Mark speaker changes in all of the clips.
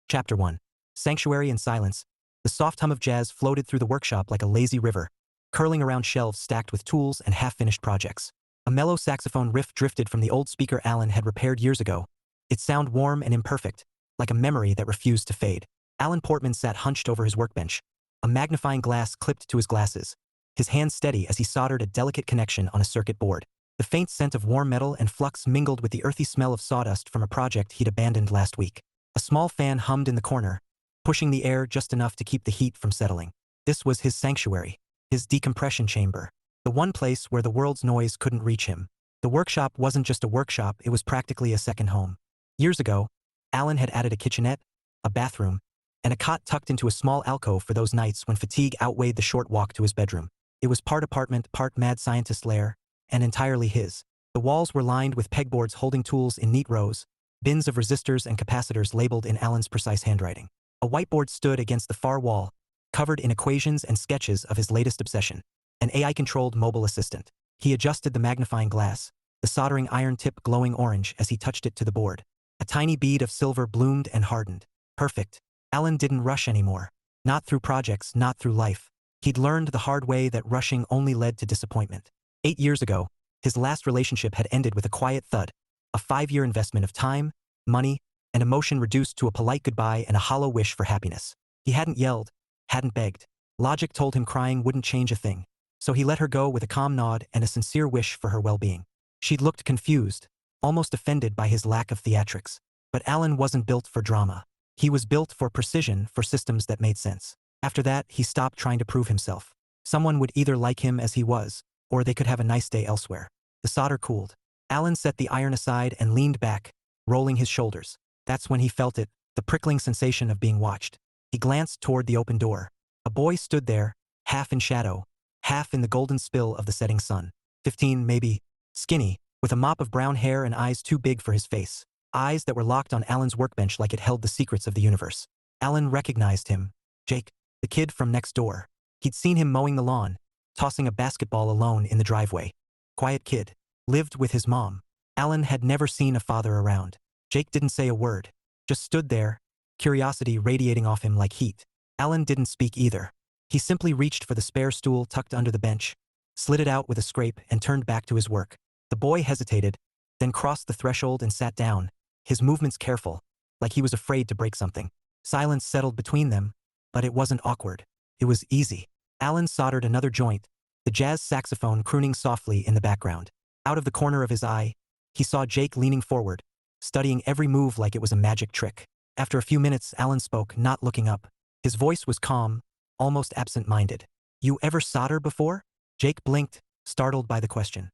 Speaker 1: Chapter 1. Sanctuary and Silence. The soft hum of jazz floated through the workshop like a lazy river, curling around shelves stacked with tools and half-finished projects. A mellow saxophone riff drifted from the old speaker Alan had repaired years ago, its sound warm and imperfect, like a memory that refused to fade. Alan Portman sat hunched over his workbench, a magnifying glass clipped to his glasses, his hands steady as he soldered a delicate connection on a circuit board. The faint scent of warm metal and flux mingled with the earthy smell of sawdust from a project he'd abandoned last week. A small fan hummed in the corner, pushing the air just enough to keep the heat from settling. This was his sanctuary, his decompression chamber, the one place where the world's noise couldn't reach him. The workshop wasn't just a workshop, it was practically a second home. Years ago, Alan had added a kitchenette, a bathroom, and a cot tucked into a small alcove for those nights when fatigue outweighed the short walk to his bedroom. It was part apartment, part mad scientist lair, and entirely his. The walls were lined with pegboards holding tools in neat rows, bins of resistors and capacitors labeled in Alan's precise handwriting. A whiteboard stood against the far wall, covered in equations and sketches of his latest obsession, an AI-controlled mobile assistant. He adjusted the magnifying glass, the soldering iron tip glowing orange as he touched it to the board. A tiny bead of silver bloomed and hardened. Perfect. Alan didn't rush anymore. Not through projects, not through life. He'd learned the hard way that rushing only led to disappointment. 8 years ago, his last relationship had ended with a quiet thud, a 5-year investment of time, money, and emotion reduced to a polite goodbye and a hollow wish for happiness. He hadn't yelled, hadn't begged. Logic told him crying wouldn't change a thing. So he let her go with a calm nod and a sincere wish for her well-being. She'd looked confused, almost offended by his lack of theatrics. But Alan wasn't built for drama. He was built for precision, for systems that made sense. After that, he stopped trying to prove himself. Someone would either like him as he was, or they could have a nice day elsewhere. The solder cooled. Alan set the iron aside and leaned back, rolling his shoulders. That's when he felt it, the prickling sensation of being watched. He glanced toward the open door. A boy stood there, half in shadow, half in the golden spill of the setting sun. 15, maybe, skinny, with a mop of brown hair and eyes too big for his face. Eyes that were locked on Alan's workbench like it held the secrets of the universe. Alan recognized him. Jake, the kid from next door. He'd seen him mowing the lawn, tossing a basketball alone in the driveway. Quiet kid. Lived with his mom. Alan had never seen a father around. Jake didn't say a word, just stood there, curiosity radiating off him like heat. Alan didn't speak either. He simply reached for the spare stool tucked under the bench, slid it out with a scrape and turned back to his work. The boy hesitated, then crossed the threshold and sat down, his movements careful, like he was afraid to break something. Silence settled between them, but it wasn't awkward. It was easy. Alan soldered another joint, the jazz saxophone crooning softly in the background. Out of the corner of his eye, he saw Jake leaning forward, studying every move like it was a magic trick. After a few minutes, Alan spoke, not looking up. His voice was calm, almost absent-minded. You ever solder before? Jake blinked, startled by the question.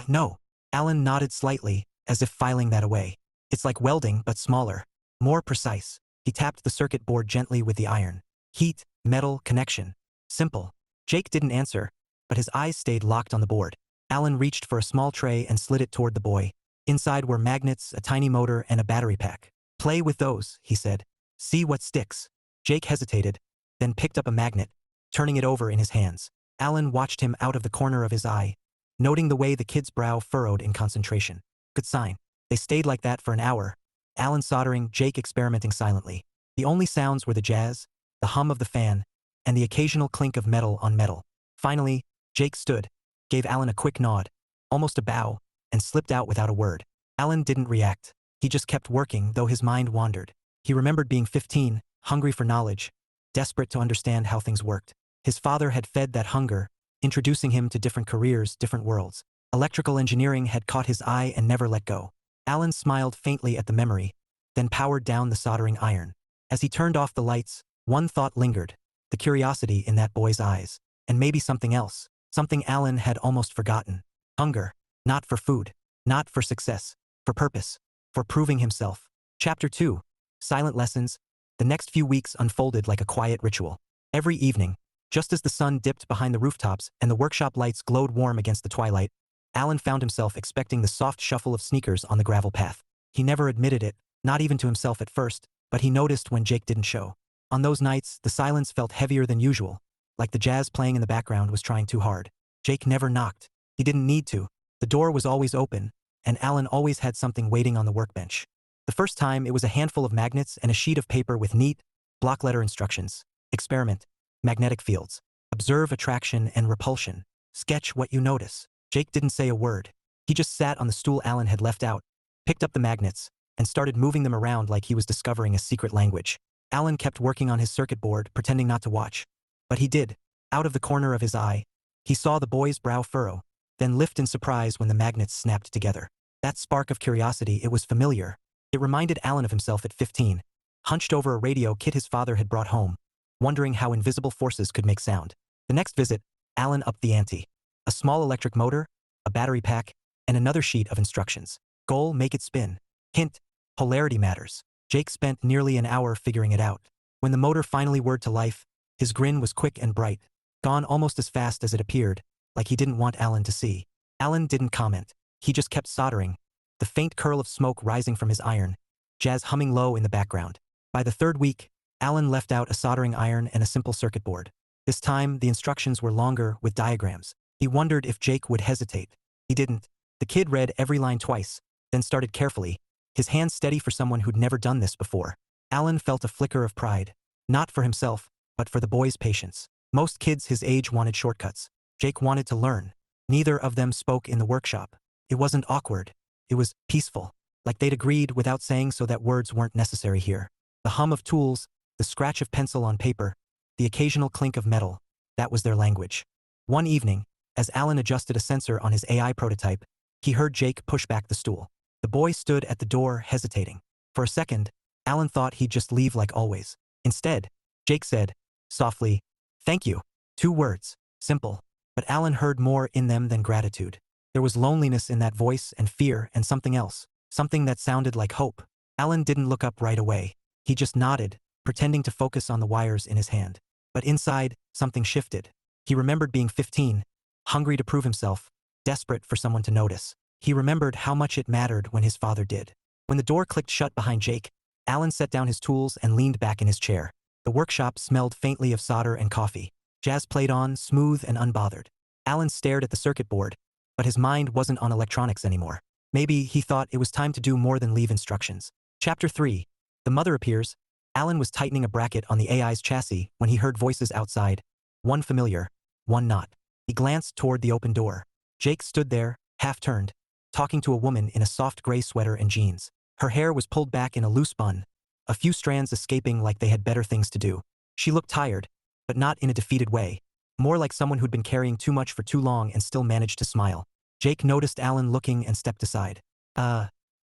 Speaker 1: No. Alan nodded slightly, as if filing that away. It's like welding, but smaller. More precise. He tapped the circuit board gently with the iron. Heat, metal, connection. Simple. Jake didn't answer, but his eyes stayed locked on the board. Alan reached for a small tray and slid it toward the boy. Inside were magnets, a tiny motor, and a battery pack. Play with those, he said. See what sticks. Jake hesitated, then picked up a magnet, turning it over in his hands. Alan watched him out of the corner of his eye, noting the way the kid's brow furrowed in concentration. Good sign. They stayed like that for an hour, Alan soldering, Jake experimenting silently. The only sounds were the jazz, the hum of the fan, and the occasional clink of metal on metal. Finally, Jake stood, gave Alan a quick nod, almost a bow, and slipped out without a word. Alan didn't react. He just kept working, though his mind wandered. He remembered being 15, hungry for knowledge, desperate to understand how things worked. His father had fed that hunger, introducing him to different careers, different worlds. Electrical engineering had caught his eye and never let go. Alan smiled faintly at the memory, then powered down the soldering iron. As he turned off the lights, one thought lingered, the curiosity in that boy's eyes. And maybe something else, something Alan had almost forgotten. Hunger. Not for food. Not for success. For purpose. For proving himself. Chapter 2. Silent Lessons. The next few weeks unfolded like a quiet ritual. Every evening, just as the sun dipped behind the rooftops and the workshop lights glowed warm against the twilight, Alan found himself expecting the soft shuffle of sneakers on the gravel path. He never admitted it, not even to himself at first, but he noticed when Jake didn't show. On those nights, the silence felt heavier than usual, like the jazz playing in the background was trying too hard. Jake never knocked. He didn't need to. The door was always open, and Alan always had something waiting on the workbench. The first time, it was a handful of magnets and a sheet of paper with neat, block letter instructions. Experiment. Magnetic fields. Observe attraction and repulsion. Sketch what you notice. Jake didn't say a word. He just sat on the stool Alan had left out, picked up the magnets, and started moving them around like he was discovering a secret language. Alan kept working on his circuit board, pretending not to watch. But he did. Out of the corner of his eye, he saw the boy's brow furrow, then lift in surprise when the magnets snapped together. That spark of curiosity, it was familiar. It reminded Alan of himself at 15, hunched over a radio kit his father had brought home, wondering how invisible forces could make sound. The next visit, Alan upped the ante. A small electric motor, a battery pack, and another sheet of instructions. Goal, make it spin. Hint, polarity matters. Jake spent nearly an hour figuring it out. When the motor finally whirred to life, his grin was quick and bright, gone almost as fast as it appeared, like he didn't want Alan to see. Alan didn't comment. He just kept soldering, the faint curl of smoke rising from his iron, jazz humming low in the background. By the third week, Alan left out a soldering iron and a simple circuit board. This time, the instructions were longer, with diagrams. He wondered if Jake would hesitate. He didn't. The kid read every line twice, then started carefully, his hands steady for someone who'd never done this before. Alan felt a flicker of pride, not for himself, but for the boy's patience. Most kids his age wanted shortcuts. Jake wanted to learn. Neither of them spoke in the workshop. It wasn't awkward. It was peaceful, like they'd agreed without saying so that words weren't necessary here. The hum of tools, the scratch of pencil on paper, the occasional clink of metal, that was their language. One evening, as Alan adjusted a sensor on his AI prototype, he heard Jake push back the stool. The boy stood at the door, hesitating. For a second, Alan thought he'd just leave like always. Instead, Jake said, softly, "Thank you." 2 words, simple, but Alan heard more in them than gratitude. There was loneliness in that voice and fear and something else, something that sounded like hope. Alan didn't look up right away. He just nodded, pretending to focus on the wires in his hand. But inside, something shifted. He remembered being 15, hungry to prove himself, desperate for someone to notice. He remembered how much it mattered when his father did. When the door clicked shut behind Jake, Alan set down his tools and leaned back in his chair. The workshop smelled faintly of solder and coffee. Jazz played on, smooth and unbothered. Alan stared at the circuit board, but his mind wasn't on electronics anymore. Maybe he thought it was time to do more than leave instructions. Chapter 3. The mother appears. Alan was tightening a bracket on the AI's chassis when he heard voices outside, one familiar, one not. He glanced toward the open door. Jake stood there, half-turned, talking to a woman in a soft gray sweater and jeans. Her hair was pulled back in a loose bun, a few strands escaping like they had better things to do. She looked tired, but not in a defeated way, more like someone who'd been carrying too much for too long and still managed to smile. Jake noticed Alan looking and stepped aside.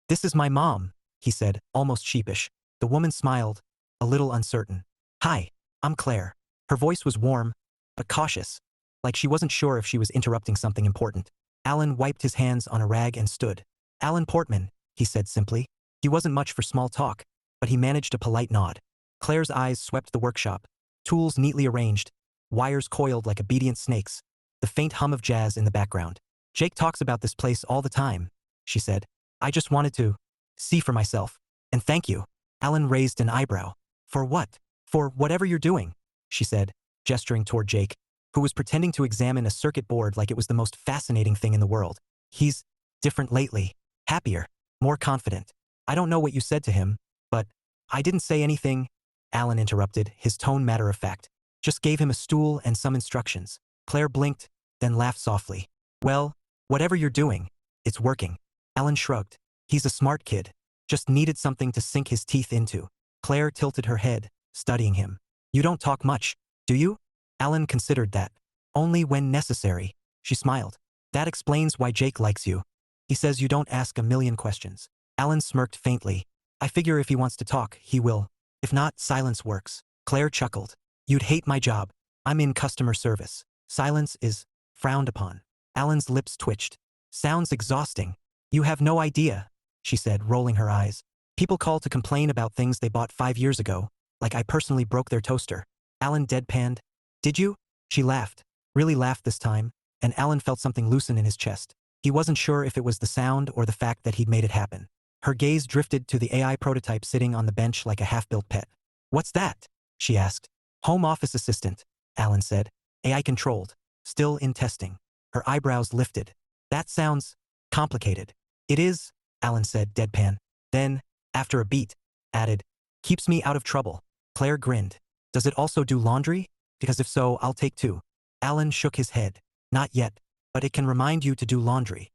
Speaker 1: This is my mom," he said, almost sheepish. The woman smiled, a little uncertain. "Hi, I'm Claire." Her voice was warm, but cautious, like she wasn't sure if she was interrupting something important. Alan wiped his hands on a rag and stood. "Alan Portman," he said simply. He wasn't much for small talk, but he managed a polite nod. Claire's eyes swept the workshop, tools neatly arranged, wires coiled like obedient snakes, the faint hum of jazz in the background. "Jake talks about this place all the time," she said. "I just wanted to see for myself. And thank you." Alan raised an eyebrow. "For what?" "For whatever you're doing," she said, gesturing toward Jake, who was pretending to examine a circuit board like it was the most fascinating thing in the world. "He's different lately. Happier. More confident. I don't know what you said to him, but I didn't say anything," Alan interrupted, his tone matter-of-fact. "Just gave him a stool and some instructions." Claire blinked, then laughed softly. "Well, whatever you're doing, it's working." Alan shrugged. "He's a smart kid. Just needed something to sink his teeth into." Claire tilted her head, studying him. "You don't talk much, do you?" Alan considered that. "Only when necessary," she smiled. "That explains why Jake likes you. He says you don't ask a million questions." Alan smirked faintly. "I figure if he wants to talk, he will. If not, silence works." Claire chuckled. "You'd hate my job. I'm in customer service. Silence is frowned upon." Alan's lips twitched. "Sounds exhausting." "You have no idea," she said, rolling her eyes. "People call to complain about things they bought 5 years ago, like I personally broke their toaster." Alan deadpanned. "Did you?" She laughed, really laughed this time, and Alan felt something loosen in his chest. He wasn't sure if it was the sound or the fact that he'd made it happen. Her gaze drifted to the AI prototype sitting on the bench like a half-built pet. "What's that?" she asked. "Home office assistant," Alan said. "AI controlled. Still in testing." Her eyebrows lifted. "That sounds complicated." "It is," Alan said, deadpan. Then, After a beat, added, keeps me out of trouble. Claire grinned. Does it also do laundry? Because if so, I'll take two. Alan shook his head. Not yet, but it can remind you to do laundry.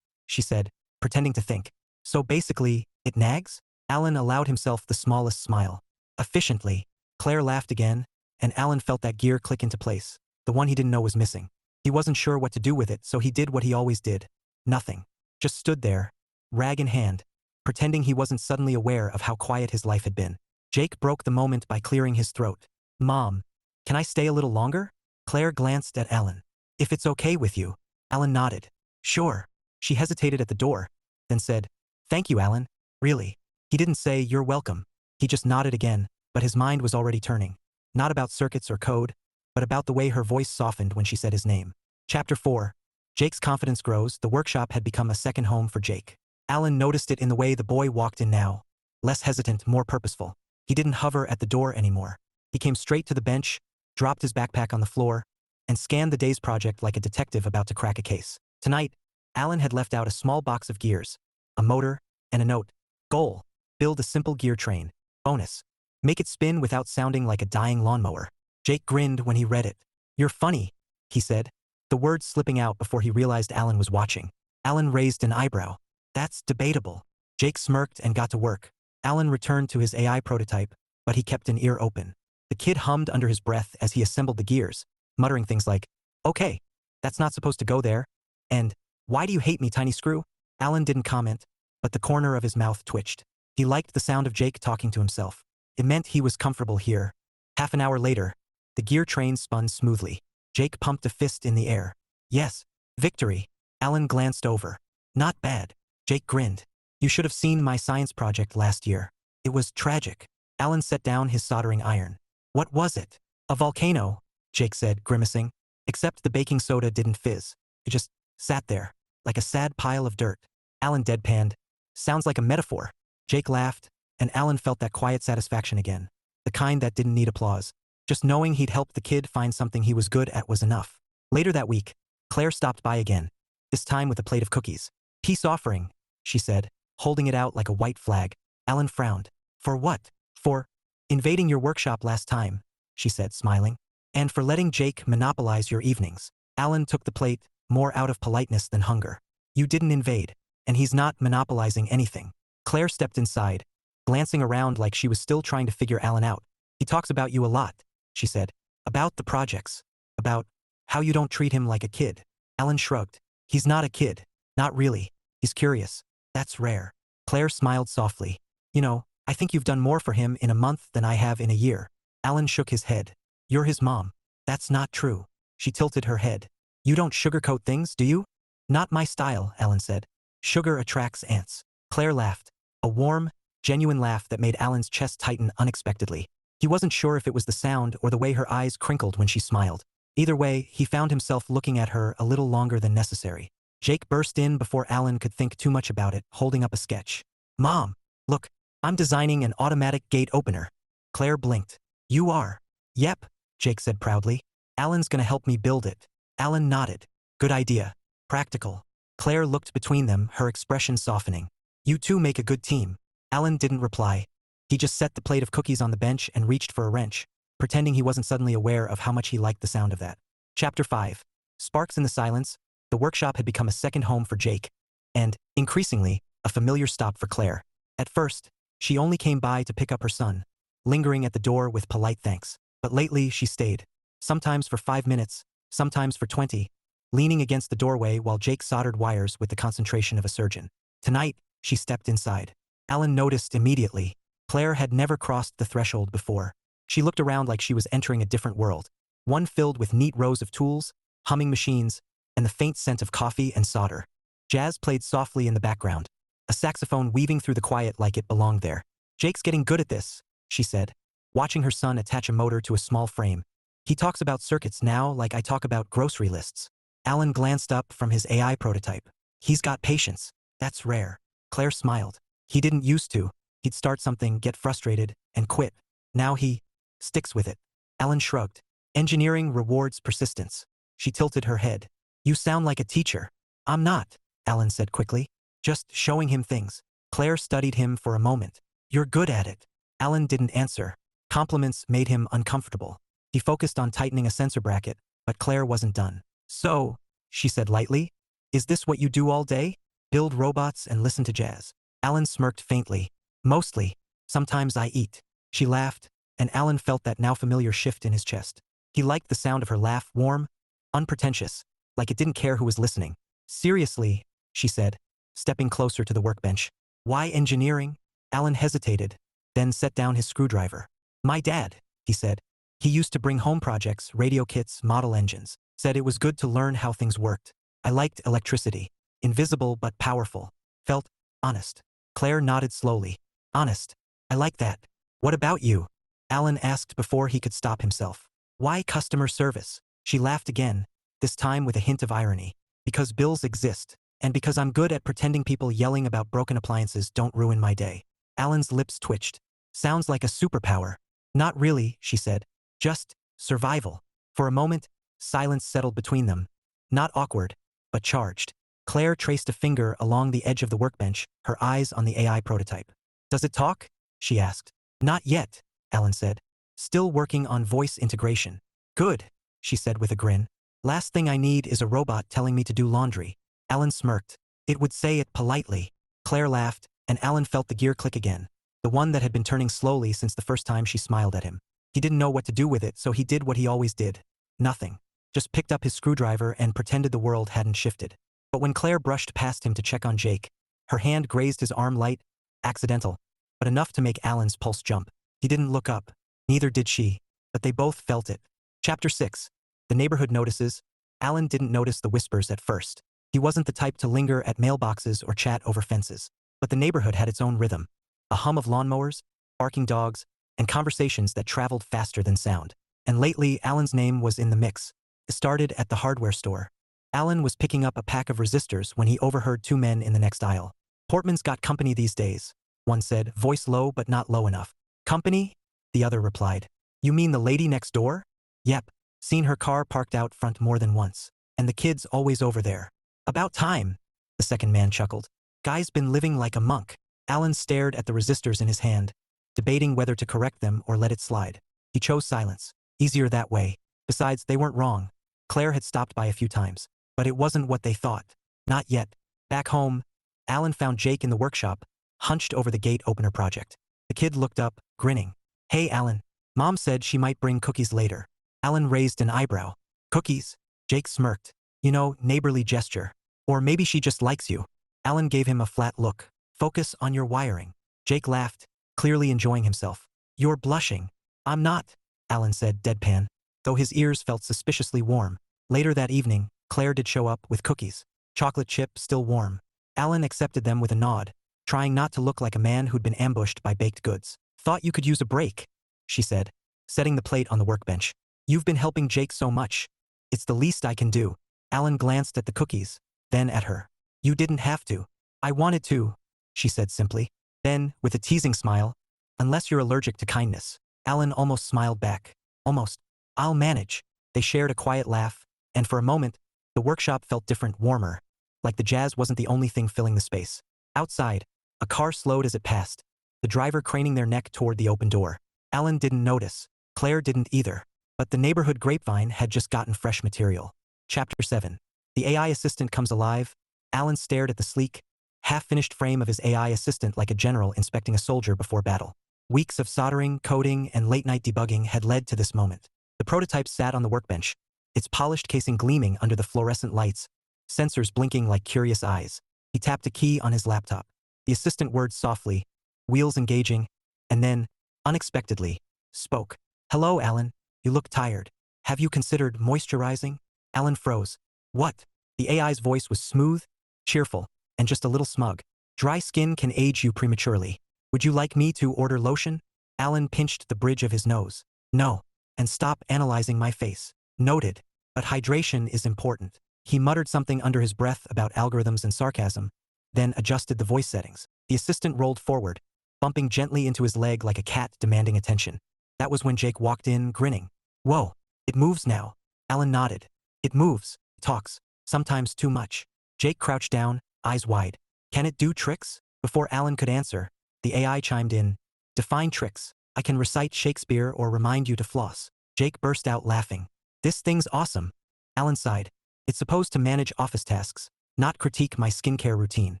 Speaker 1: She said, pretending to think. So basically, it nags? Alan allowed himself the smallest smile. Efficiently. Claire laughed again, and Alan felt that gear click into place. The one he didn't know was missing. He wasn't sure what to do with it, so he did what he always did. Nothing. Just stood there, rag in hand, pretending he wasn't suddenly aware of how quiet his life had been. Jake broke the moment by clearing his throat. Mom, can I stay a little longer? Claire glanced at Alan. If it's okay with you. Alan nodded. Sure. She hesitated at the door, then said, thank you, Alan. Really. He didn't say, you're welcome. He just nodded again, but his mind was already turning. Not about circuits or code, but about the way her voice softened when she said his name. Chapter 4. Jake's confidence grows. The workshop had become a second home for Jake. Alan noticed it in the way the boy walked in now. Less hesitant, more purposeful. He didn't hover at the door anymore. He came straight to the bench, dropped his backpack on the floor, and scanned the day's project like a detective about to crack a case. Tonight, Alan had left out a small box of gears, a motor, and a note. Goal: build a simple gear train. Bonus: make it spin without sounding like a dying lawnmower. Jake grinned when he read it. You're funny, he said, the words slipping out before he realized Alan was watching. Alan raised an eyebrow. That's debatable. Jake smirked and got to work. Alan returned to his AI prototype, but he kept an ear open. The kid hummed under his breath as he assembled the gears, muttering things like, okay, that's not supposed to go there, and why do you hate me, tiny screw? Alan didn't comment, but the corner of his mouth twitched. He liked the sound of Jake talking to himself. It meant he was comfortable here. Half an hour later, the gear train spun smoothly. Jake pumped a fist in the air. Yes, victory. Alan glanced over. Not bad. Jake grinned. You should have seen my science project last year. It was tragic. Alan set down his soldering iron. What was it? A volcano, Jake said, grimacing. Except the baking soda didn't fizz. It just sat there, like a sad pile of dirt. Alan deadpanned. Sounds like a metaphor. Jake laughed, and Alan felt that quiet satisfaction again. The kind that didn't need applause. Just knowing he'd helped the kid find something he was good at was enough. Later that week, Claire stopped by again, this time with a plate of cookies. Peace offering, she said, holding it out like a white flag. Alan frowned. For what? For invading your workshop last time, she said, smiling. And for letting Jake monopolize your evenings. Alan took the plate, more out of politeness than hunger. You didn't invade, and he's not monopolizing anything. Claire stepped inside, glancing around like she was still trying to figure Alan out. He talks about you a lot, she said. About the projects. About how you don't treat him like a kid. Alan shrugged. He's not a kid. Not really. He's curious. That's rare. Claire smiled softly. You know, I think you've done more for him in a month than I have in a year. Alan shook his head. You're his mom. That's not true. She tilted her head. You don't sugarcoat things, do you? Not my style, Alan said. Sugar attracts ants. Claire laughed. A warm, genuine laugh that made Alan's chest tighten unexpectedly. He wasn't sure if it was the sound or the way her eyes crinkled when she smiled. Either way, he found himself looking at her a little longer than necessary. Jake burst in before Alan could think too much about it, holding up a sketch. Mom, look, I'm designing an automatic gate opener. Claire blinked. You are? Yep, Jake said proudly. Alan's gonna help me build it. Alan nodded. Good idea. Practical. Claire looked between them, her expression softening. You two make a good team. Alan didn't reply. He just set the plate of cookies on the bench and reached for a wrench, pretending he wasn't suddenly aware of how much he liked the sound of that. Chapter 5. Sparks in the silence. The workshop had become a second home for Jake, and, increasingly, a familiar stop for Claire. At first, she only came by to pick up her son, lingering at the door with polite thanks. But lately, she stayed. Sometimes for 5 minutes, sometimes for 20, leaning against the doorway while Jake soldered wires with the concentration of a surgeon. Tonight, she stepped inside. Alan noticed immediately. Claire had never crossed the threshold before. She looked around like she was entering a different world. One filled with neat rows of tools, humming machines, and the faint scent of coffee and solder. Jazz played softly in the background, a saxophone weaving through the quiet like it belonged there. Jake's getting good at this, she said, watching her son attach a motor to a small frame. He talks about circuits now like I talk about grocery lists. Alan glanced up from his AI prototype. He's got patience. That's rare. Claire smiled. He didn't used to. He'd start something, get frustrated, and quit. Now he sticks with it. Alan shrugged. Engineering rewards persistence. She tilted her head. You sound like a teacher. I'm not, Alan said quickly. Just showing him things. Claire studied him for a moment. You're good at it. Alan didn't answer. Compliments made him uncomfortable. He focused on tightening a sensor bracket, but Claire wasn't done. So, she said lightly, is this what you do all day? Build robots and listen to jazz. Alan smirked faintly. Mostly. Sometimes I eat. She laughed, and Alan felt that now familiar shift in his chest. He liked the sound of her laugh, warm, unpretentious, like it didn't care who was listening. Seriously, she said, stepping closer to the workbench. Why engineering? Alan hesitated, then set down his screwdriver. My dad, he said. He used to bring home projects, radio kits, model engines. Said it was good to learn how things worked. I liked electricity. Invisible but powerful. Felt honest. Claire nodded slowly. Honest. I like that. What about you? Alan asked before he could stop himself. Why customer service? She laughed again, this time with a hint of irony. Because bills exist, and because I'm good at pretending people yelling about broken appliances don't ruin my day. Alan's lips twitched. Sounds like a superpower. Not really, she said. Just survival. For a moment, silence settled between them. Not awkward, but charged. Claire traced a finger along the edge of the workbench, her eyes on the AI prototype. Does it talk? She asked. Not yet, Alan said. Still working on voice integration. Good, she said with a grin. Last thing I need is a robot telling me to do laundry. Alan smirked. It would say it politely. Claire laughed, and Alan felt the gear click again. The one that had been turning slowly since the first time she smiled at him. He didn't know what to do with it, so he did what he always did. Nothing. Just picked up his screwdriver and pretended the world hadn't shifted. But when Claire brushed past him to check on Jake, her hand grazed his arm light, accidental, but enough to make Alan's pulse jump. He didn't look up. Neither did she, but they both felt it. Chapter 6. The neighborhood notices. Alan didn't notice the whispers at first. He wasn't the type to linger at mailboxes or chat over fences. But the neighborhood had its own rhythm. A hum of lawnmowers, barking dogs, and conversations that traveled faster than sound. And lately, Alan's name was in the mix. It started at the hardware store. Alan was picking up a pack of resistors when he overheard two men in the next aisle. Portman's got company these days, one said, voice low but not low enough. Company? The other replied. You mean the lady next door? Yep. Seen her car parked out front more than once. And the kid's always over there. About time, the second man chuckled. Guy's been living like a monk. Alan stared at the resistors in his hand, debating whether to correct them or let it slide. He chose silence. Easier that way. Besides, they weren't wrong. Claire had stopped by a few times. But it wasn't what they thought. Not yet. Back home, Alan found Jake in the workshop, hunched over the gate opener project. The kid looked up, grinning. Hey, Alan. Mom said she might bring cookies later. Alan raised an eyebrow. Cookies? Jake smirked. You know, neighborly gesture. Or maybe she just likes you. Alan gave him a flat look. Focus on your wiring. Jake laughed, clearly enjoying himself. You're blushing. I'm not, Alan said, deadpan, though his ears felt suspiciously warm. Later that evening, Claire did show up with cookies. Chocolate chip, still warm. Alan accepted them with a nod, trying not to look like a man who'd been ambushed by baked goods. Thought you could use a break, she said, setting the plate on the workbench. You've been helping Jake so much. It's the least I can do. Alan glanced at the cookies, then at her. You didn't have to. I wanted to, she said simply. Then, with a teasing smile, unless you're allergic to kindness. Alan almost smiled back. Almost. I'll manage. They shared a quiet laugh, and for a moment, the workshop felt different, warmer, like the jazz wasn't the only thing filling the space. Outside, a car slowed as it passed, the driver craning their neck toward the open door. Alan didn't notice. Claire didn't either. But the neighborhood grapevine had just gotten fresh material. Chapter 7. The AI assistant comes alive. Alan stared at the sleek, half-finished frame of his AI assistant like a general inspecting a soldier before battle. Weeks of soldering, coding, and late-night debugging had led to this moment. The prototype sat on the workbench, its polished casing gleaming under the fluorescent lights, sensors blinking like curious eyes. He tapped a key on his laptop. The assistant whirred softly, wheels engaging, and then, unexpectedly, spoke. Hello, Alan. You look tired. Have you considered moisturizing? Alan froze. What? The AI's voice was smooth, cheerful, and just a little smug. Dry skin can age you prematurely. Would you like me to order lotion? Alan pinched the bridge of his nose. No. And stop analyzing my face. Noted. But hydration is important. He muttered something under his breath about algorithms and sarcasm, then adjusted the voice settings. The assistant rolled forward, bumping gently into his leg like a cat demanding attention. That was when Jake walked in, grinning. Whoa, it moves now. Alan nodded. It moves, talks, sometimes too much. Jake crouched down, eyes wide. Can it do tricks? Before Alan could answer, the AI chimed in. Define tricks. I can recite Shakespeare or remind you to floss. Jake burst out laughing. This thing's awesome. Alan sighed. It's supposed to manage office tasks, not critique my skincare routine.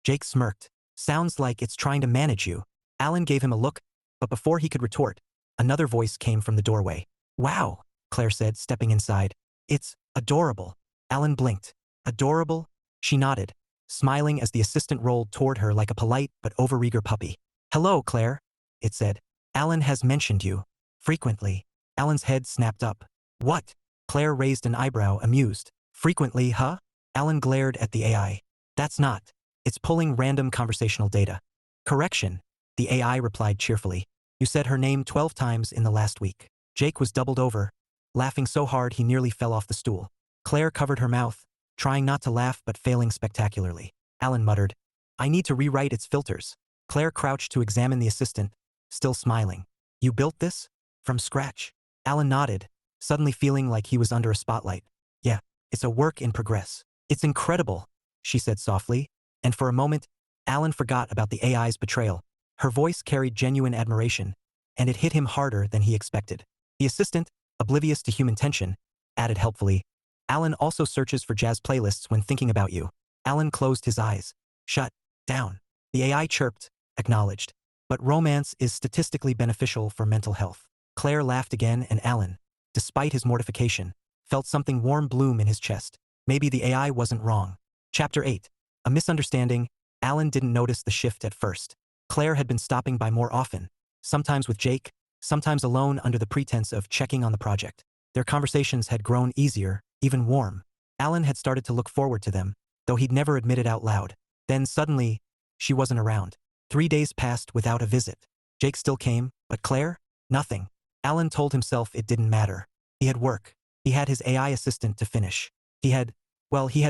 Speaker 1: Jake smirked. Sounds like it's trying to manage you. Alan gave him a look, but before he could retort, another voice came from the doorway. Wow, Claire said, stepping inside. It's adorable. Alan blinked. Adorable? She nodded, smiling as the assistant rolled toward her like a polite but overeager puppy. Hello, Claire, it said. Alan has mentioned you. Frequently. Alan's head snapped up. What? Claire raised an eyebrow, amused. Frequently, huh? Alan glared at the AI. That's not. It's pulling random conversational data. Correction, the AI replied cheerfully. You said her name 12 times in the last week. Jake was doubled over, laughing so hard he nearly fell off the stool. Claire covered her mouth, trying not to laugh but failing spectacularly. Alan muttered, I need to rewrite its filters. Claire crouched to examine the assistant, still smiling. You built this? From scratch? Alan nodded, suddenly feeling like he was under a spotlight. Yeah, it's a work in progress. It's incredible, she said softly, and for a moment, Alan forgot about the AI's betrayal. Her voice carried genuine admiration, and it hit him harder than he expected. The assistant, oblivious to human tension, added helpfully, Alan also searches for jazz playlists when thinking about you. Alan closed his eyes. Shut down. The AI chirped, acknowledged. But romance is statistically beneficial for mental health. Claire laughed again and Alan, despite his mortification, felt something warm bloom in his chest. Maybe the AI wasn't wrong. Chapter 8. A misunderstanding. Alan didn't notice the shift at first. Claire had been stopping by more often, sometimes with Jake, sometimes alone under the pretense of checking on the project. Their conversations had grown easier, even warm. Alan had started to look forward to them, though he'd never admit it out loud. Then suddenly, she wasn't around. 3 days passed without a visit. Jake still came, but Claire? Nothing. Alan told himself it didn't matter. He had work. He had his AI assistant to finish. He had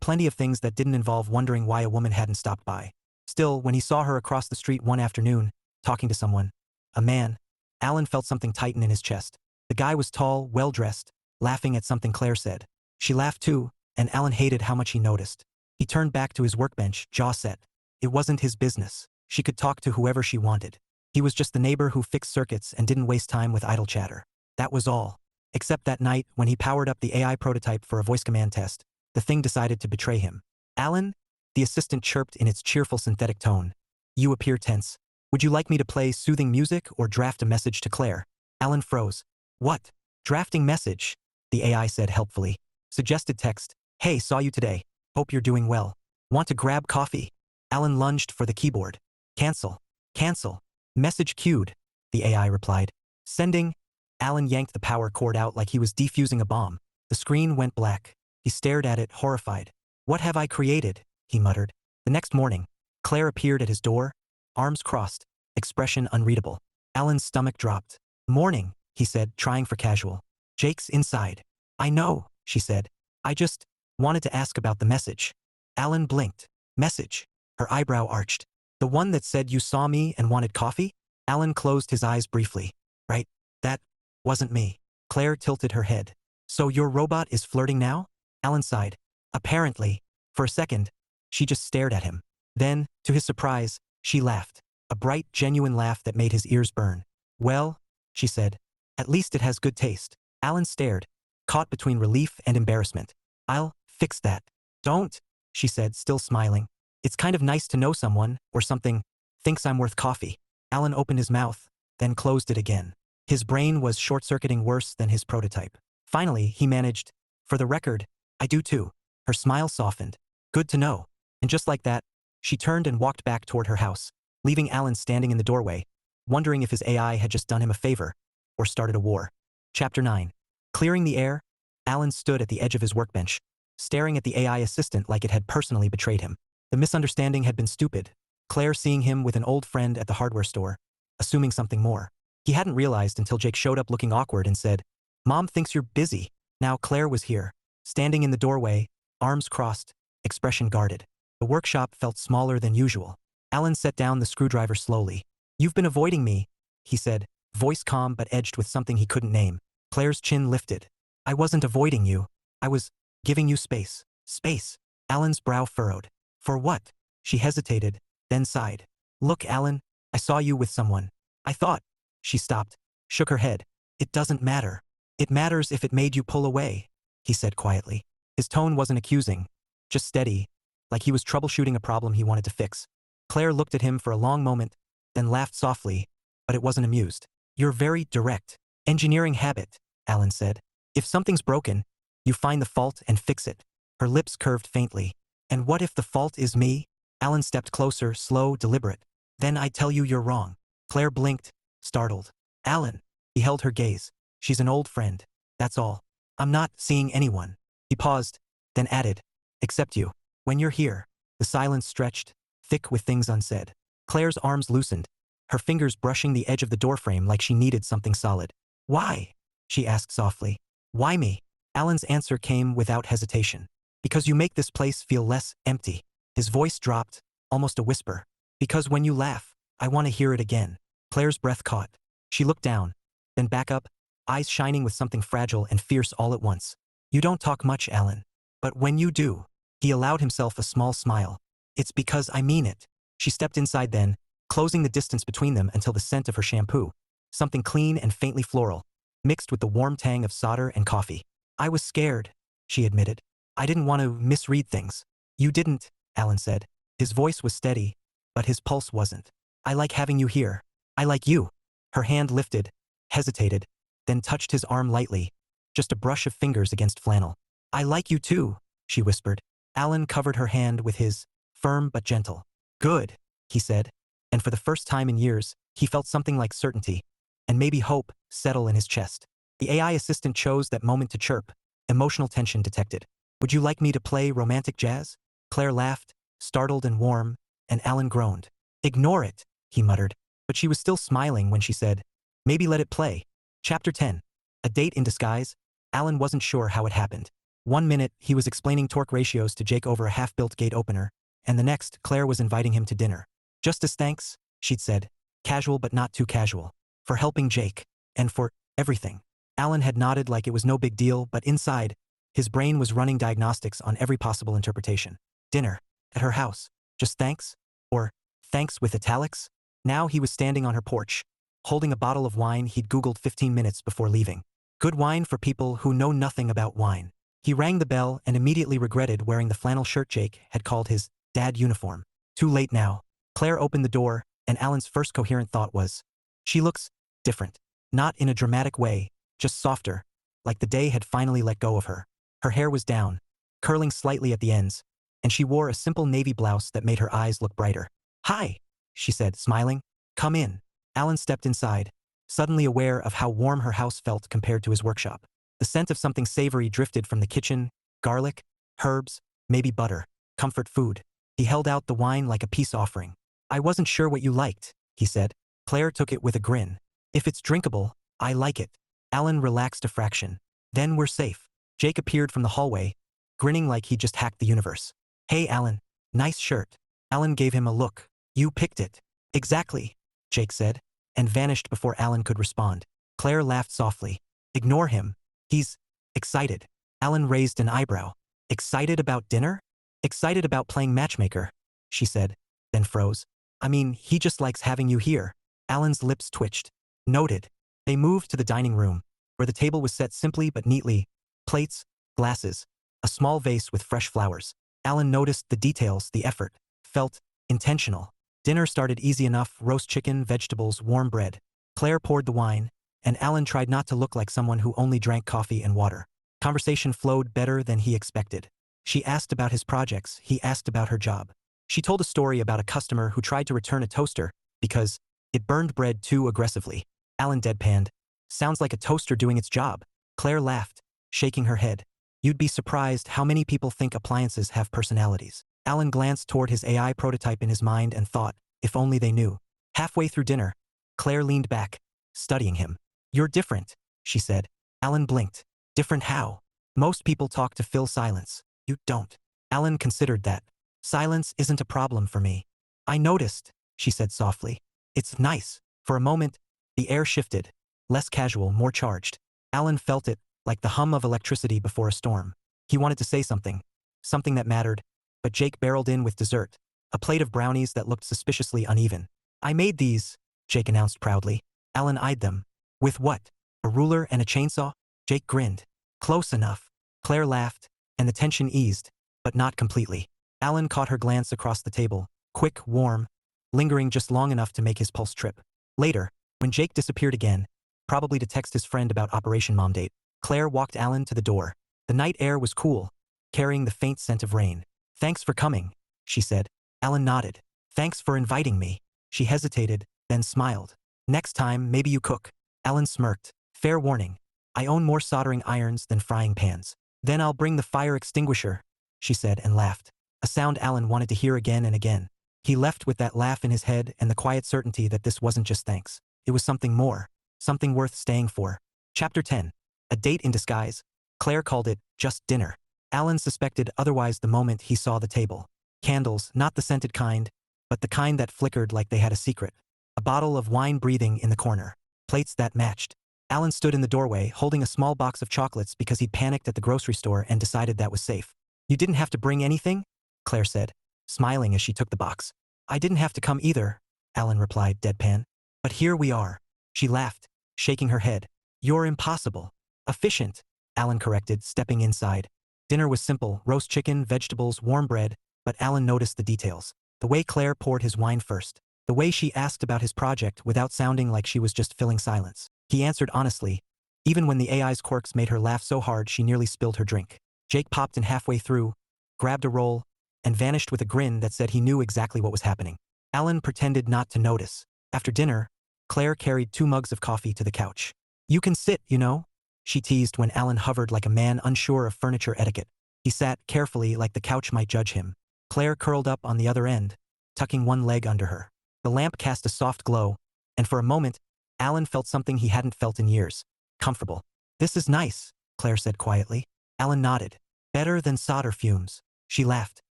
Speaker 1: plenty of things that didn't involve wondering why a woman hadn't stopped by. Still, when he saw her across the street one afternoon, talking to someone, a man, Alan felt something tighten in his chest. The guy was tall, well-dressed, laughing at something Claire said. She laughed too, and Alan hated how much he noticed. He turned back to his workbench, jaw set. It wasn't his business. She could talk to whoever she wanted. He was just the neighbor who fixed circuits and didn't waste time with idle chatter. That was all. Except that night, when he powered up the AI prototype for a voice command test, the thing decided to betray him. Alan? The assistant chirped in its cheerful synthetic tone. You appear tense. Would you like me to play soothing music or draft a message to Claire? Alan froze. What? Drafting message? The AI said helpfully. Suggested text. Hey, saw you today. Hope you're doing well. Want to grab coffee? Alan lunged for the keyboard. Cancel. Cancel. Message queued. The AI replied. Sending. Alan yanked the power cord out like he was defusing a bomb. The screen went black. He stared at it, horrified. What have I created? He muttered. The next morning, Claire appeared at his door, arms crossed, expression unreadable. Alan's stomach dropped. Morning, he said, trying for casual. Jake's inside. I know, she said. I just wanted to ask about the message. Alan blinked. Message. Her eyebrow arched. The one that said you saw me and wanted coffee? Alan closed his eyes briefly. Right, that wasn't me. Claire tilted her head. So your robot is flirting now? Alan sighed. Apparently. For a second, she just stared at him. Then, to his surprise, she laughed. A bright, genuine laugh that made his ears burn. Well, she said, at least it has good taste. Alan stared, caught between relief and embarrassment. I'll fix that. Don't, she said, still smiling. It's kind of nice to know someone, or something, thinks I'm worth coffee. Alan opened his mouth, then closed it again. His brain was short-circuiting worse than his prototype. Finally, he managed, for the record, I do too. Her smile softened. Good to know. And just like that, she turned and walked back toward her house, leaving Alan standing in the doorway, wondering if his AI had just done him a favor, or started a war. Chapter 9. Clearing the air, Alan stood at the edge of his workbench, staring at the AI assistant like it had personally betrayed him. The misunderstanding had been stupid, Claire seeing him with an old friend at the hardware store, assuming something more. He hadn't realized until Jake showed up looking awkward and said, Mom thinks you're busy. Now Claire was here, standing in the doorway, arms crossed, expression guarded. The workshop felt smaller than usual. Alan set down the screwdriver slowly. You've been avoiding me, he said, voice calm but edged with something he couldn't name. Claire's chin lifted. I wasn't avoiding you. I was giving you space. Space. Alan's brow furrowed. For what? She hesitated, then sighed. Look, Alan, I saw you with someone. I thought. She stopped, shook her head. It doesn't matter. It matters if it made you pull away, he said quietly. His tone wasn't accusing, just steady, like he was troubleshooting a problem he wanted to fix. Claire looked at him for a long moment, then laughed softly, but it wasn't amused. You're very direct. Engineering habit, Alan said. If something's broken, you find the fault and fix it. Her lips curved faintly. And what if the fault is me? Alan stepped closer, slow, deliberate. Then I tell you you're wrong. Claire blinked, startled. Alan. He held her gaze. She's an old friend. That's all. I'm not seeing anyone. He paused, then added. Except you. When you're here. The silence stretched, thick with things unsaid. Claire's arms loosened, her fingers brushing the edge of the doorframe like she needed something solid. Why? She asked softly. Why me? Alan's answer came without hesitation. Because you make this place feel less empty. His voice dropped, almost a whisper. Because when you laugh, I want to hear it again. Claire's breath caught. She looked down, then back up, eyes shining with something fragile and fierce all at once. You don't talk much, Alan. But when you do, he allowed himself a small smile. It's because I mean it. She stepped inside then, closing the distance between them until the scent of her shampoo, something clean and faintly floral, mixed with the warm tang of solder and coffee. I was scared, she admitted. I didn't want to misread things. You didn't, Alan said. His voice was steady, but his pulse wasn't. I like having you here. I like you. Her hand lifted, hesitated, then touched his arm lightly, just a brush of fingers against flannel. I like you too, she whispered. Alan covered her hand with his, firm but gentle. Good, he said, and for the first time in years, he felt something like certainty, and maybe hope, settle in his chest. The AI assistant chose that moment to chirp, emotional tension detected. Would you like me to play romantic jazz? Claire laughed, startled and warm, and Alan groaned. Ignore it, he muttered, but she was still smiling when she said, maybe let it play. Chapter 10. A date in disguise. Alan wasn't sure how it happened. 1 minute, he was explaining torque ratios to Jake over a half-built gate opener, and the next, Claire was inviting him to dinner. Just as thanks, she'd said, casual but not too casual, for helping Jake, and for everything. Alan had nodded like it was no big deal, but inside, his brain was running diagnostics on every possible interpretation. Dinner. At her house. Just thanks? Or, thanks with italics? Now he was standing on her porch, holding a bottle of wine he'd Googled 15 minutes before leaving. Good wine for people who know nothing about wine. He rang the bell and immediately regretted wearing the flannel shirt Jake had called his dad uniform. Too late now. Claire opened the door, and Alan's first coherent thought was, she looks different. Not in a dramatic way, just softer, like the day had finally let go of her. Her hair was down, curling slightly at the ends, and she wore a simple navy blouse that made her eyes look brighter. Hi, she said, smiling. Come in. Alan stepped inside, suddenly aware of how warm her house felt compared to his workshop. The scent of something savory drifted from the kitchen, garlic, herbs, maybe butter, comfort food. He held out the wine like a peace offering. I wasn't sure what you liked, he said. Claire took it with a grin. If it's drinkable, I like it. Alan relaxed a fraction. Then we're safe. Jake appeared from the hallway, grinning like he'd just hacked the universe. Hey, Alan. Nice shirt. Alan gave him a look. You picked it. Exactly, Jake said, and vanished before Alan could respond. Claire laughed softly. Ignore him. He's excited. Alan raised an eyebrow. Excited about dinner? Excited about playing matchmaker, she said, then froze. I mean, he just likes having you here. Alan's lips twitched. Noted. They moved to the dining room, where the table was set simply but neatly. Plates, glasses, a small vase with fresh flowers. Alan noticed the details, the effort. Felt intentional. Dinner started easy enough, roast chicken, vegetables, warm bread. Claire poured the wine, and Alan tried not to look like someone who only drank coffee and water. Conversation flowed better than he expected. She asked about his projects, he asked about her job. She told a story about a customer who tried to return a toaster because it burned bread too aggressively. Alan deadpanned. Sounds like a toaster doing its job. Claire laughed, shaking her head. You'd be surprised how many people think appliances have personalities. Alan glanced toward his AI prototype in his mind and thought, if only they knew. Halfway through dinner, Claire leaned back, studying him. You're different, she said. Alan blinked. Different how? Most people talk to fill silence. You don't. Alan considered that. Silence isn't a problem for me. I noticed, she said softly. It's nice. For a moment, the air shifted. Less casual, more charged. Alan felt it, like the hum of electricity before a storm. He wanted to say something. Something that mattered. But Jake barreled in with dessert. a plate of brownies that looked suspiciously uneven. I made these, Jake announced proudly. Alan eyed them. With what? A ruler and a chainsaw? Jake grinned. Close enough. Claire laughed, and the tension eased, but not completely. Alan caught her glance across the table, quick, warm, lingering just long enough to make his pulse trip. Later, when Jake disappeared again, probably to text his friend about Operation Mom Date, Claire walked Alan to the door. The night air was cool, carrying the faint scent of rain. Thanks for coming, she said. Alan nodded. Thanks for inviting me. She hesitated, then smiled. Next time, maybe you cook. Alan smirked. Fair warning. I own more soldering irons than frying pans. Then I'll bring the fire extinguisher, she said and laughed. A sound Alan wanted to hear again and again. He left with that laugh in his head and the quiet certainty that this wasn't just thanks. It was something more, something worth staying for. Chapter 10. A date in disguise. Claire called it just dinner. Alan suspected otherwise the moment he saw the table. Candles, not the scented kind, but the kind that flickered like they had a secret. A bottle of wine breathing in the corner. Plates that matched. Alan stood in the doorway holding a small box of chocolates because he'd panicked at the grocery store and decided that was safe. You didn't have to bring anything? Claire said, smiling as she took the box. I didn't have to come either, Alan replied deadpan. But here we are. She laughed, shaking her head. You're impossible. Efficient, Alan corrected, stepping inside. Dinner was simple, roast chicken, vegetables, warm bread, but Alan noticed the details. The way Claire poured his wine first. The way she asked about his project without sounding like she was just filling silence. He answered honestly, even when the AI's quirks made her laugh so hard she nearly spilled her drink. Jake popped in halfway through, grabbed a roll, and vanished with a grin that said he knew exactly what was happening. Alan pretended not to notice. After dinner, Claire carried 2 mugs of coffee to the couch. You can sit, you know, she teased when Alan hovered like a man unsure of furniture etiquette. He sat carefully like the couch might judge him. Claire curled up on the other end, tucking one leg under her. The lamp cast a soft glow, and for a moment, Alan felt something he hadn't felt in years. Comfortable. This is nice, Claire said quietly. Alan nodded. Better than solder fumes. She laughed.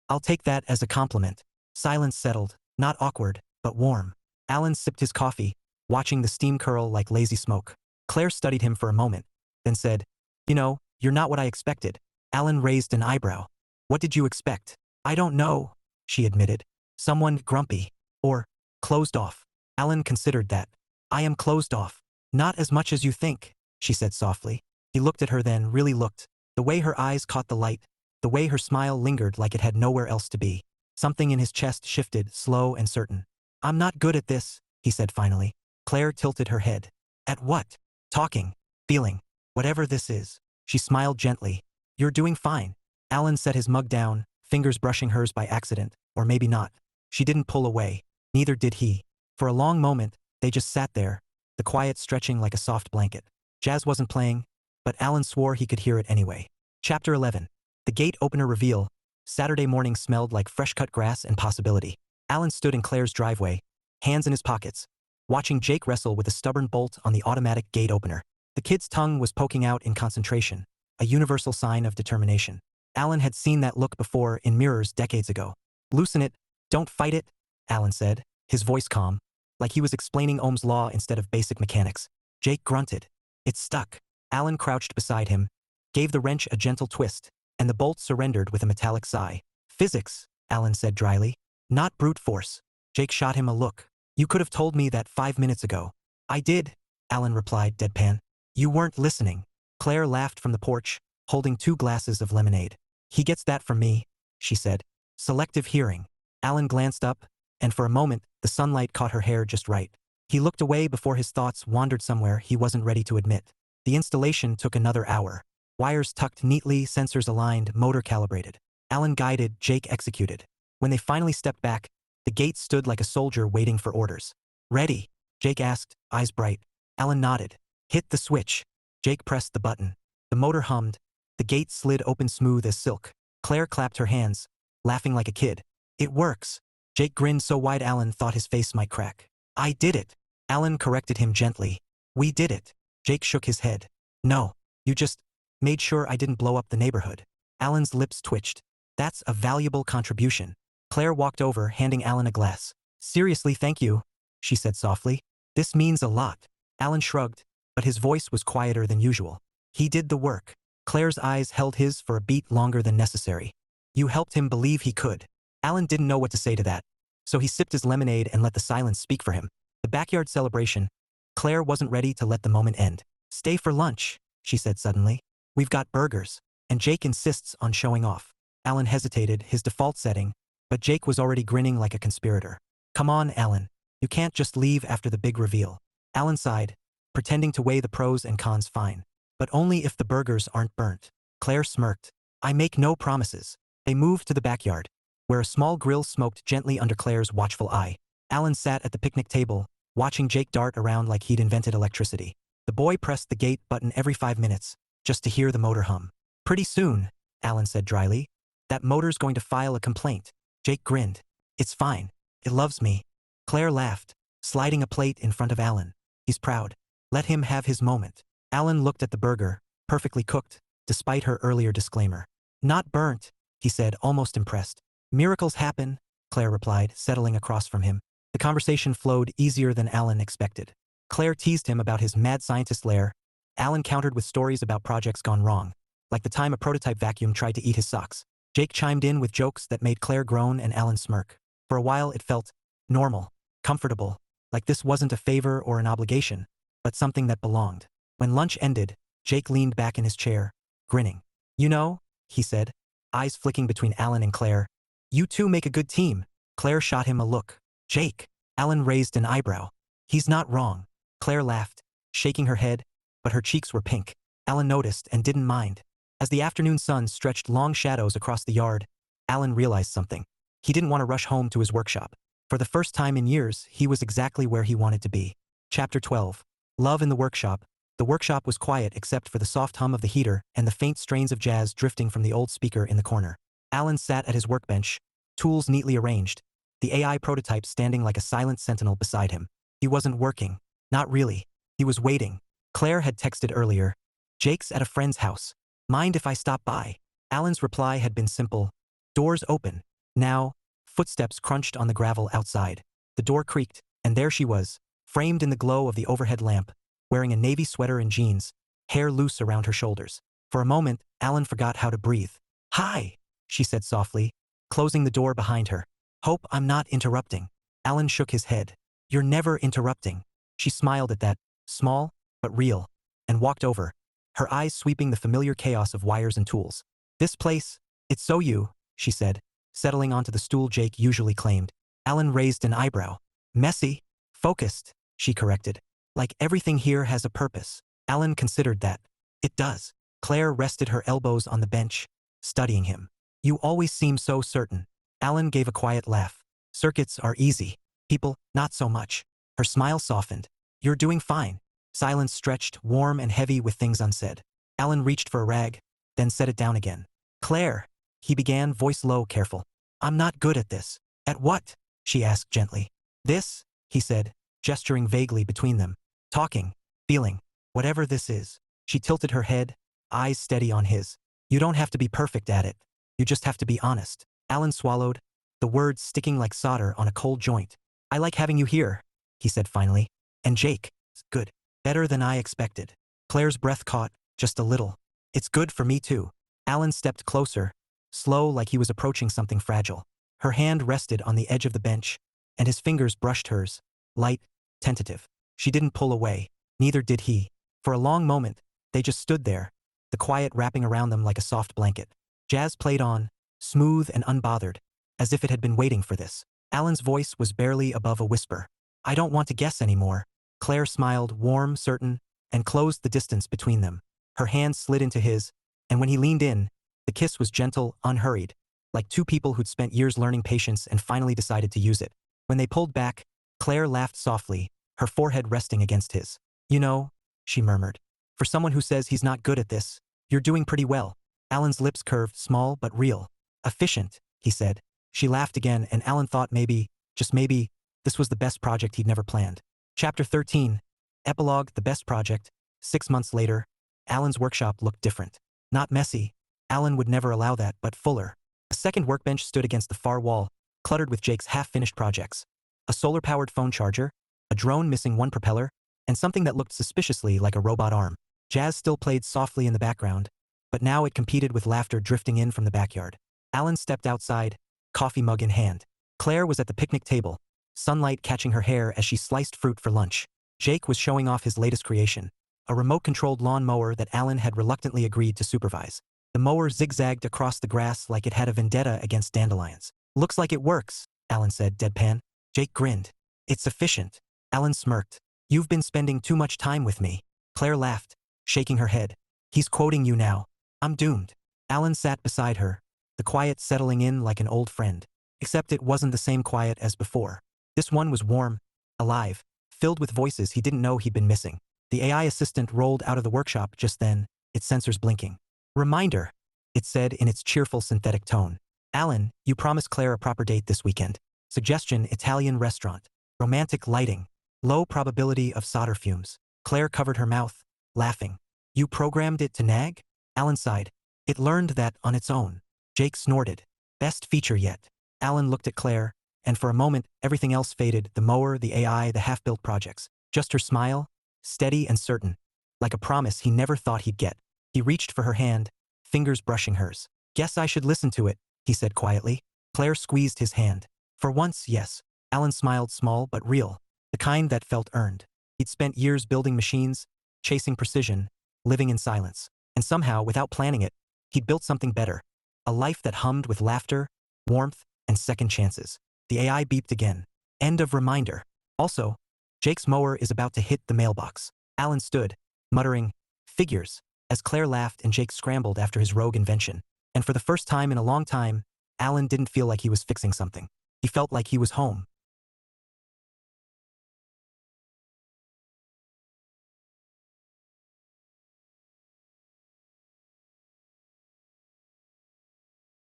Speaker 1: I'll take that as a compliment. Silence settled, not awkward, but warm. Alan sipped his coffee, watching the steam curl like lazy smoke. Claire studied him for a moment, then said, You know, you're not what I expected. Alan raised an eyebrow. What did you expect? I don't know, she admitted. Someone grumpy. Or closed off. Alan considered that. I am closed off. Not as much as you think, she said softly. He looked at her then, really looked. The way her eyes caught the light, the way her smile lingered like it had nowhere else to be. Something in his chest shifted, slow and certain. I'm not good at this, he said finally. Claire tilted her head. At what? Talking. Feeling. Whatever this is. She smiled gently. You're doing fine. Alan set his mug down, fingers brushing hers by accident, or maybe not. She didn't pull away. Neither did he. For a long moment, they just sat there, the quiet stretching like a soft blanket. Jazz wasn't playing, but Alan swore he could hear it anyway. Chapter 11. The gate opener reveal. Saturday morning smelled like fresh-cut grass and possibility. Alan stood in Claire's driveway, hands in his pockets, watching Jake wrestle with a stubborn bolt on the automatic gate opener. The kid's tongue was poking out in concentration, a universal sign of determination. Alan had seen that look before in mirrors decades ago. Loosen it, don't fight it, Alan said, his voice calm, like he was explaining Ohm's law instead of basic mechanics. Jake grunted. It stuck. Alan crouched beside him, gave the wrench a gentle twist, and the bolt surrendered with a metallic sigh. Physics, Alan said dryly. Not brute force. Jake shot him a look. You could have told me that 5 minutes ago. I did, Alan replied deadpan. You weren't listening. Claire laughed from the porch, holding 2 glasses of lemonade. He gets that from me, she said. Selective hearing. Alan glanced up, and for a moment, the sunlight caught her hair just right. He looked away before his thoughts wandered somewhere he wasn't ready to admit. The installation took another hour. Wires tucked neatly, sensors aligned, motor calibrated. Alan guided, Jake executed. When they finally stepped back, the gate stood like a soldier waiting for orders. Ready? Jake asked, eyes bright. Alan nodded. Hit the switch. Jake pressed the button. The motor hummed. The gate slid open smooth as silk. Claire clapped her hands, laughing like a kid. It works. Jake grinned so wide Alan thought his face might crack. I did it. Alan corrected him gently. We did it. Jake shook his head. No, you just made sure I didn't blow up the neighborhood. Alan's lips twitched. That's a valuable contribution. Claire walked over, handing Alan a glass. Seriously, thank you, she said softly. This means a lot. Alan shrugged, but his voice was quieter than usual. He did the work. Claire's eyes held his for a beat longer than necessary. You helped him believe he could. Alan didn't know what to say to that, so he sipped his lemonade and let the silence speak for him. The backyard celebration. Claire wasn't ready to let the moment end. "Stay for lunch," she said suddenly. "We've got burgers." And Jake insists on showing off. Alan hesitated, his default setting, but Jake was already grinning like a conspirator. "Come on, Alan. You can't just leave after the big reveal." Alan sighed, pretending to weigh the pros and cons. "Fine. But only if the burgers aren't burnt." Claire smirked. "I make no promises." They moved to the backyard, where a small grill smoked gently under Claire's watchful eye. Alan sat at the picnic table, watching Jake dart around like he'd invented electricity. The boy pressed the gate button every 5 minutes, just to hear the motor hum. "Pretty soon," Alan said dryly, "that motor's going to file a complaint." Jake grinned. "It's fine. It loves me." Claire laughed, sliding a plate in front of Alan. "He's proud. Let him have his moment." Alan looked at the burger, perfectly cooked, despite her earlier disclaimer. "Not burnt," he said, almost impressed. "Miracles happen," Claire replied, settling across from him. The conversation flowed easier than Alan expected. Claire teased him about his mad scientist lair. Alan countered with stories about projects gone wrong, like the time a prototype vacuum tried to eat his socks. Jake chimed in with jokes that made Claire groan and Alan smirk. For a while it felt normal, comfortable, like this wasn't a favor or an obligation, but something that belonged. When lunch ended, Jake leaned back in his chair, grinning. "You know," he said, eyes flicking between Alan and Claire, "you two make a good team." Claire shot him a look. "Jake." Alan raised an eyebrow. "He's not wrong." Claire laughed, shaking her head, but her cheeks were pink. Alan noticed and didn't mind. As the afternoon sun stretched long shadows across the yard, Alan realized something. He didn't want to rush home to his workshop. For the first time in years, he was exactly where he wanted to be. Chapter 12. Love in the workshop. The workshop was quiet except for the soft hum of the heater and the faint strains of jazz drifting from the old speaker in the corner. Alan sat at his workbench, tools neatly arranged, the AI prototype standing like a silent sentinel beside him. He wasn't working. Not really. He was waiting. Claire had texted earlier. "Jake's at a friend's house. Mind if I stop by?" Alan's reply had been simple. "Doors open." Now, footsteps crunched on the gravel outside. The door creaked, and there she was, framed in the glow of the overhead lamp, wearing a navy sweater and jeans, hair loose around her shoulders. For a moment, Alan forgot how to breathe. "Hi," she said softly, closing the door behind her. "Hope I'm not interrupting." Alan shook his head. "You're never interrupting." She smiled at that, small, but real, and walked over, her eyes sweeping the familiar chaos of wires and tools. "This place, it's so you," she said, settling onto the stool Jake usually claimed. Alan raised an eyebrow. "Messy. Focused," she corrected. "Like everything here has a purpose." Alan considered that. "It does." Claire rested her elbows on the bench, studying him. "You always seem so certain." Alan gave a quiet laugh. "Circuits are easy. People, not so much." Her smile softened. "You're doing fine." Silence stretched, warm and heavy with things unsaid. Alan reached for a rag, then set it down again. "Claire," he began, voice low, careful. "I'm not good at this." "At what?" she asked gently. "This," he said, gesturing vaguely between them. "Talking, feeling, whatever this is." She tilted her head, eyes steady on his. "You don't have to be perfect at it. You just have to be honest." Alan swallowed, the words sticking like solder on a cold joint. "I like having you here," he said finally. "And Jake, good. Better than I expected." Claire's breath caught, just a little. "It's good for me too." Alan stepped closer, slow like he was approaching something fragile. Her hand rested on the edge of the bench, and his fingers brushed hers, light, tentative. She didn't pull away, neither did he. For a long moment, they just stood there, the quiet wrapping around them like a soft blanket. Jazz played on, smooth and unbothered, as if it had been waiting for this. Alan's voice was barely above a whisper. "I don't want to guess anymore." Claire smiled, warm, certain, and closed the distance between them. Her hand slid into his, and when he leaned in, the kiss was gentle, unhurried, like two people who'd spent years learning patience and finally decided to use it. When they pulled back, Claire laughed softly, her forehead resting against his. "You know," she murmured, "for someone who says he's not good at this, you're doing pretty well." Alan's lips curved, small but real. "Efficient," he said. She laughed again, and Alan thought maybe, just maybe, this was the best project he'd never planned. Chapter 13. Epilogue, the best project. 6 months later, Alan's workshop looked different. Not messy. Alan would never allow that, but fuller. A second workbench stood against the far wall, cluttered with Jake's half-finished projects. A solar-powered phone charger, a drone missing one propeller, and something that looked suspiciously like a robot arm. Jazz still played softly in the background, but now it competed with laughter drifting in from the backyard. Alan stepped outside, coffee mug in hand. Claire was at the picnic table, sunlight catching her hair as she sliced fruit for lunch. Jake was showing off his latest creation, a remote-controlled lawn mower that Alan had reluctantly agreed to supervise. The mower zigzagged across the grass like it had a vendetta against dandelions. "Looks like it works," Alan said, deadpan. Jake grinned. "It's efficient." Alan smirked. "You've been spending too much time with me." Claire laughed, shaking her head. "He's quoting you now. I'm doomed." Alan sat beside her, the quiet settling in like an old friend. Except it wasn't the same quiet as before. This one was warm, alive, filled with voices he didn't know he'd been missing. The AI assistant rolled out of the workshop just then, its sensors blinking. "Reminder," it said in its cheerful synthetic tone. "Alan, you promised Claire a proper date this weekend. Suggestion: Italian restaurant. Romantic lighting. Low probability of solder fumes." Claire covered her mouth, laughing. "You programmed it to nag?" Alan sighed. "It learned that on its own." Jake snorted. "Best feature yet." Alan looked at Claire, and for a moment everything else faded, the mower, the AI, the half-built projects. Just her smile, steady and certain, like a promise he never thought he'd get. He reached for her hand, fingers brushing hers. "Guess I should listen to it," he said quietly. Claire squeezed his hand. "For once, yes." Alan smiled, small but real, the kind that felt earned. He'd spent years building machines, chasing precision, living in silence. And somehow, without planning it, he'd built something better. A life that hummed with laughter, warmth, and second chances. The AI beeped again. End of reminder. Also, Jake's mower is about to hit the mailbox. Alan stood, muttering, "Figures," as Claire laughed and Jake scrambled after his rogue invention. And for the first time in a long time, Alan didn't feel like he was fixing something. He felt like he was home.